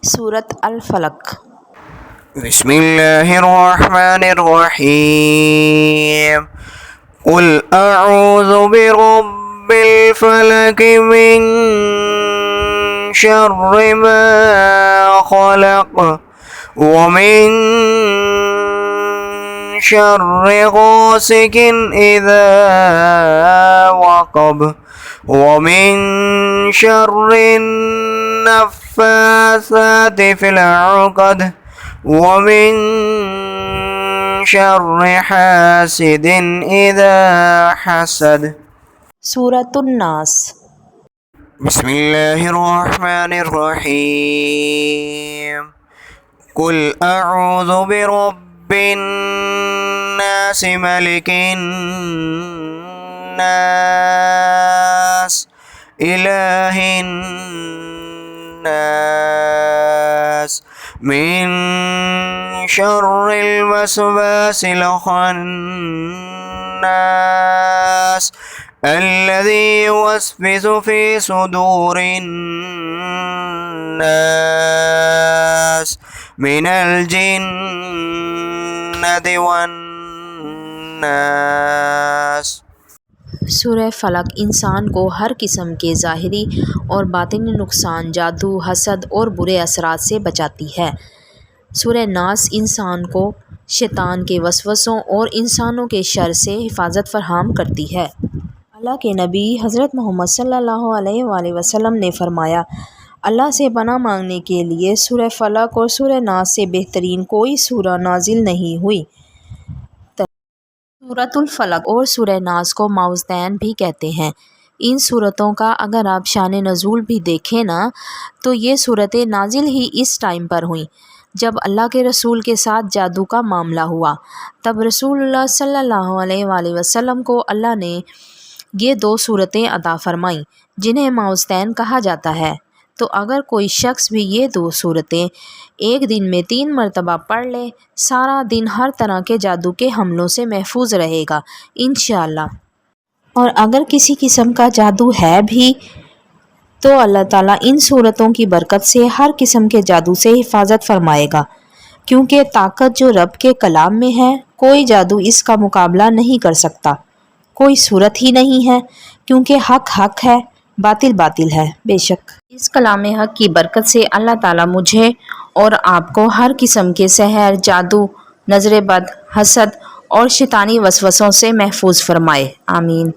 سورۃ الفلق۔ بسم اللہ الرحمن الرحیم قل اعوذ برب الفلق من شر ما خلق ومن شر غاسق اذا وقب ومن شر النفاثات في العقد ومن شر حاسد اذا حسد۔ سورۃ الناس۔ بسم اللہ الرحمن الرحیم قل اعوذ برب الناس ملک الناس الہ الناس من شر الوسواس الخناس الذي يوسوس في صدور الناس من الجنة والناس۔ سورہ فلق انسان کو ہر قسم کے ظاہری اور باطنی نقصان، جادو، حسد اور برے اثرات سے بچاتی ہے۔ سورہ ناس انسان کو شیطان کے وسوسوں اور انسانوں کے شر سے حفاظت فراہم کرتی ہے۔ اللہ کے نبی حضرت محمد صلی اللہ علیہ وآلہ وسلم نے فرمایا، اللہ سے پناہ مانگنے کے لیے سورہ فلق اور سورہ ناس سے بہترین کوئی سورہ نازل نہیں ہوئی۔ سورۃ الفلق اور سورہ ناس کو معوذتین بھی کہتے ہیں۔ ان صورتوں کا اگر آپ شان نزول بھی دیکھیں نا تو یہ صورتیں نازل ہی اس ٹائم پر ہوئیں جب اللہ کے رسول کے ساتھ جادو کا معاملہ ہوا۔ تب رسول اللہ صلی اللہ علیہ وآلہ وسلم کو اللہ نے یہ دو صورتیں عطا فرمائیں جنہیں معوذتین کہا جاتا ہے۔ تو اگر کوئی شخص بھی یہ دو صورتیں ایک دن میں 3 مرتبہ پڑھ لے، سارا دن ہر طرح کے جادو کے حملوں سے محفوظ رہے گا انشاءاللہ۔ اور اگر کسی قسم کا جادو ہے بھی تو اللہ تعالیٰ ان صورتوں کی برکت سے ہر قسم کے جادو سے حفاظت فرمائے گا، کیونکہ طاقت جو رب کے کلام میں ہے کوئی جادو اس کا مقابلہ نہیں کر سکتا، کوئی صورت ہی نہیں ہے، کیونکہ حق حق ہے، باطل باطل ہے۔ بے شک اس کلام حق کی برکت سے اللہ تعالیٰ مجھے اور آپ کو ہر قسم کے سحر، جادو، نظر بد، حسد اور شیطانی وسوسوں سے محفوظ فرمائے، آمین۔